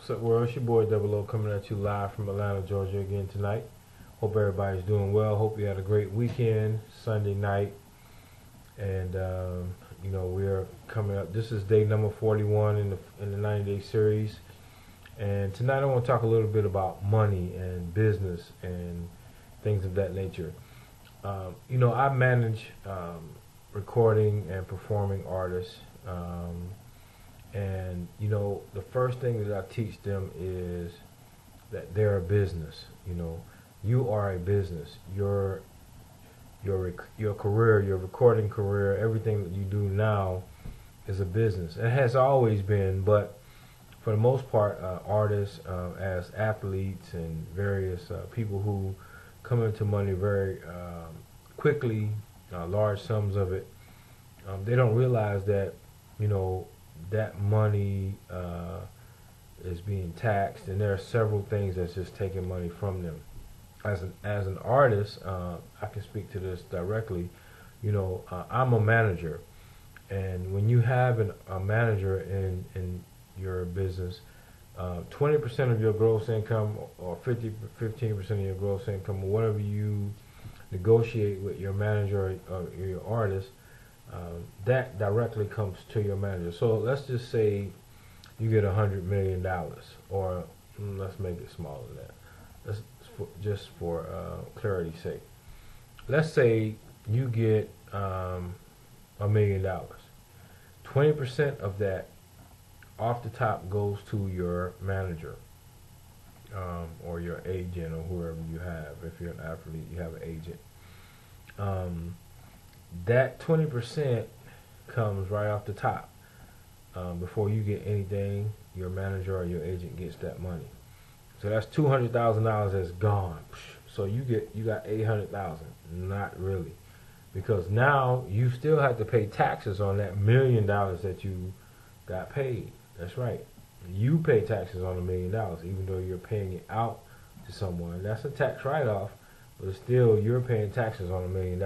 What's up, world? It's your boy Double O coming at you live from Atlanta, Georgia again tonight. Hope everybody's doing well. Hope you had a great weekend, Sunday night. And, we're coming up. This is day number 41 in the 90-day series. And tonight I want to talk a little bit about money and business and things of that nature. I manage recording and performing artists. The first thing that I teach them is that they're a business. You are a business. Your career, your recording career, everything that you do now is a business. It has always been, but for the most part, artists, as athletes and various people who come into money very quickly, large sums of it, they don't realize that, that money is being taxed, and there are several things that's just taking money from them. As an artist, I can speak to this directly. I'm a manager, and when you have a manager in your business, 20% of your gross income or 15% of your gross income, or whatever you negotiate with your manager or your artist, that directly comes to your manager. So let's just say you get $100 million, or let's make it smaller than that. Just for clarity's sake. Let's say you get $1 million. 20% of that off the top goes to your manager, or your agent, or whoever you have. If you're an athlete, you have an agent. That 20% comes right off the top. Before you get anything, your manager or your agent gets that money. So that's $200,000 that's gone. So you got $800,000. Not really, because now you still have to pay taxes on that $1 million that you got paid. That's right. You pay taxes on $1 million, even though you're paying it out to someone. That's a tax write-off, but still you're paying taxes on $1 million.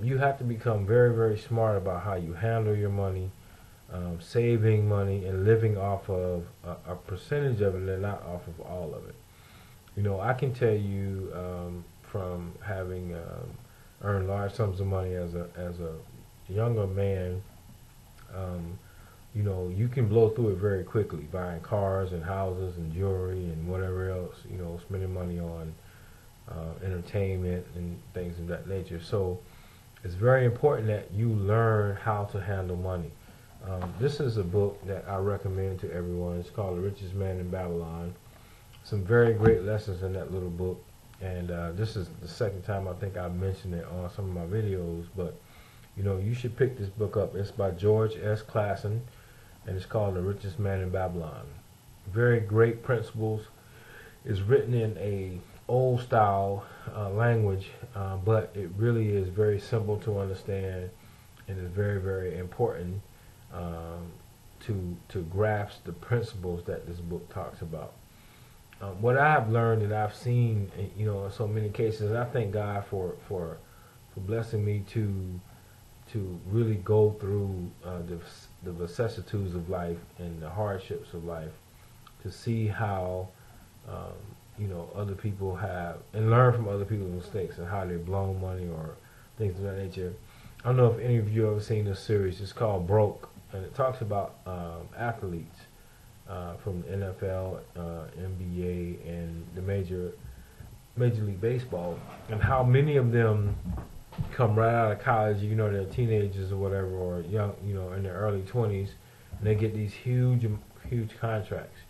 You have to become very, very smart about how you handle your money, saving money and living off of a percentage of it and not off of all of it. I can tell you from having earned large sums of money as a younger man, you can blow through it very quickly, buying cars and houses and jewelry and whatever else, spending money on entertainment and things of that nature. So it's very important that you learn how to handle money. This is a book that I recommend to everyone. It's called The Richest Man in Babylon. Some very great lessons in that little book. And this is the second time I think I've mentioned it on some of my videos. But, you should pick this book up. It's by George S. Clason, and it's called The Richest Man in Babylon. Very great principles. It's written in a old style language, but it really is very simple to understand, and is very, very important to grasp the principles that this book talks about. What I have learned and I've seen, in so many cases, I thank God for blessing me to really go through the vicissitudes of life and the hardships of life, to see how other people have, and learn from other people's mistakes and how they've blown money or things of that nature. I don't know if any of you have ever seen this series. It's called Broke, and it talks about athletes from the NFL, NBA, and the Major League Baseball, and how many of them come right out of college. They're teenagers or whatever, or young, in their early 20s, and they get these huge contracts,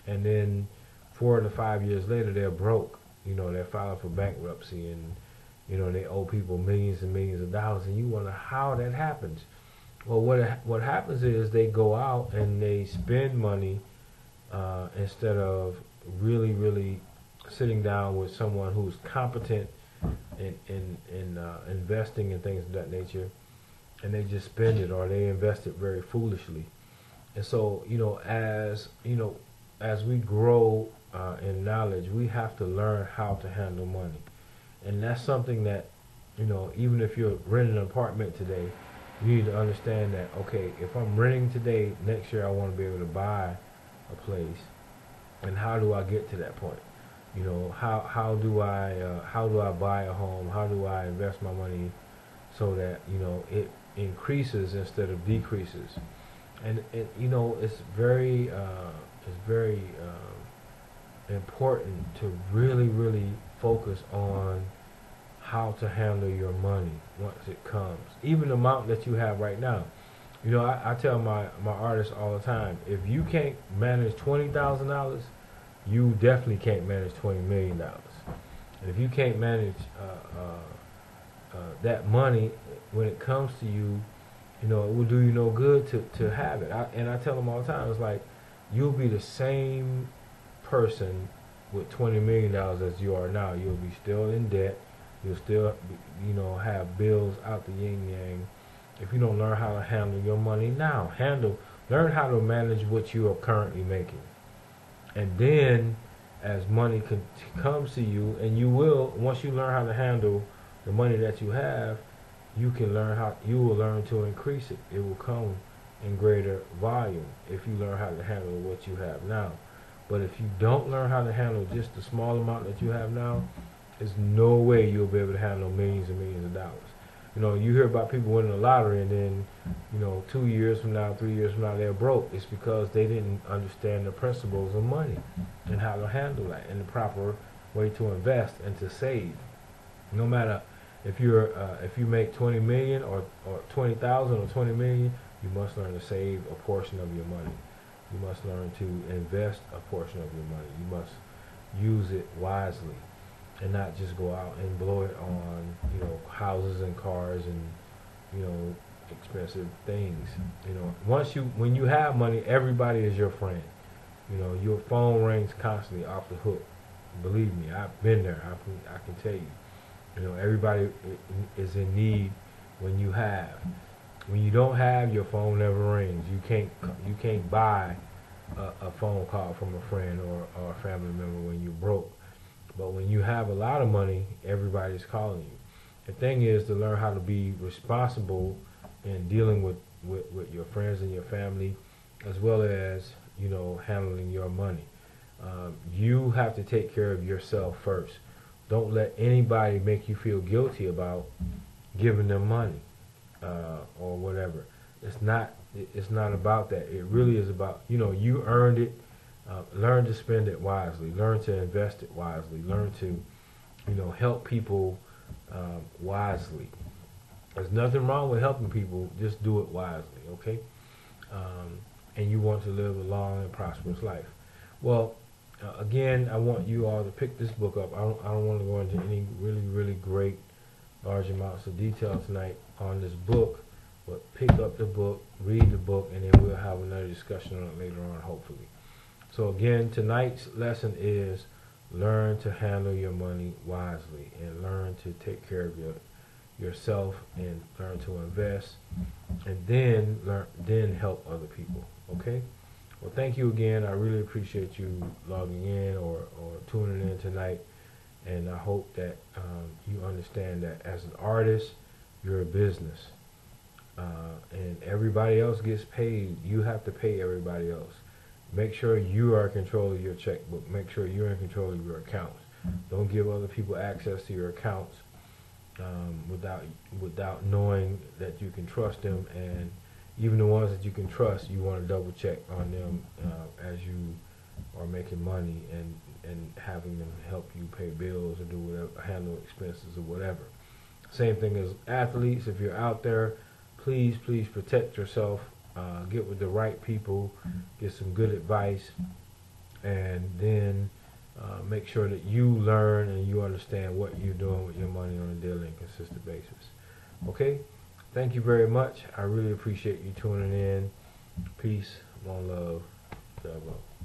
and then 4 to 5 years later they're broke. They're filing for bankruptcy, and they owe people millions and millions of dollars, and you wonder how that happens. Well, what happens is they go out and they spend money instead of really sitting down with someone who's competent in investing in things of that nature, and they just spend it, or they invest it very foolishly. And so, as we grow in knowledge, we have to learn how to handle money. And that's something that, even if you're renting an apartment today, you need to understand that, okay, if I'm renting today, next year I want to be able to buy a place, and how do I get to that point? You know, how do I buy a home? How do I invest my money so that, you know, it increases instead of decreases? And it, you know, it's very important to really focus on how to handle your money once it comes, even the amount that you have right now. You know, I tell my artists all the time, if you can't manage $20,000, you definitely can't manage $20 million. And if you can't manage that money when it comes to you, you know, it will do you no good to have it. And I tell them all the time, it's like you'll be the same person with $20 million as you are now. You'll be still in debt. You'll still, you know, have bills out the yin yang. If you don't learn how to handle your money now, learn how to manage what you are currently making. And then, as money comes to you, and you will, once you learn how to handle the money that you have, you will learn to increase it. It will come in greater volume if you learn how to handle what you have now. But if you don't learn how to handle just the small amount that you have now, there's no way you'll be able to handle millions and millions of dollars. You know, you hear about people winning the lottery and then, you know, 2 years from now, 3 years from now, they're broke. It's because they didn't understand the principles of money and how to handle that and the proper way to invest and to save. No matter if you make 20 million or 20,000 or 20 million, you must learn to save a portion of your money. You must learn to invest a portion of your money. You must use it wisely and not just go out and blow it on, you know, houses and cars and, you know, expensive things. You know, when you have money, everybody is your friend. You know, your phone rings constantly off the hook. Believe me, I've been there. I can tell you. You know, everybody is in need when you have. When you don't have, your phone never rings. You can't buy a phone call from a friend or a family member when you're broke. But when you have a lot of money, everybody's calling you. The thing is to learn how to be responsible in dealing with your friends and your family, as well as, you know, handling your money. You have to take care of yourself first. Don't let anybody make you feel guilty about giving them money or whatever. It's not about that. It really is about, you know, you earned it. Learn to spend it wisely. Learn to invest it wisely. Learn to, you know, help people wisely. There's nothing wrong with helping people. Just do it wisely, okay? And you want to live a long and prosperous life. Well, again, I want you all to pick this book up. I don't want to go into any really great large amounts of detail tonight on this book, but pick up the book, read the book, and then we'll have another discussion on it later on, hopefully. So again, tonight's lesson is learn to handle your money wisely and learn to take care of yourself and learn to invest, and then help other people. Okay? Well, thank you again. I really appreciate you logging in or tuning in tonight, and I hope that you understand that as an artist, you're a business, and everybody else gets paid. You have to pay everybody else. Make sure you are in control of your checkbook. Make sure you're in control of your accounts. Don't give other people access to your accounts without knowing that you can trust them. And even the ones that you can trust, you want to double check on them as you are making money and having them help you pay bills or do whatever, handle expenses or whatever. Same thing as athletes. If you're out there, please protect yourself. Get with the right people, get some good advice, and then make sure that you learn and you understand what you're doing with your money on a daily and consistent basis. Okay? Thank you very much. I really appreciate you tuning in. Peace, one love, love.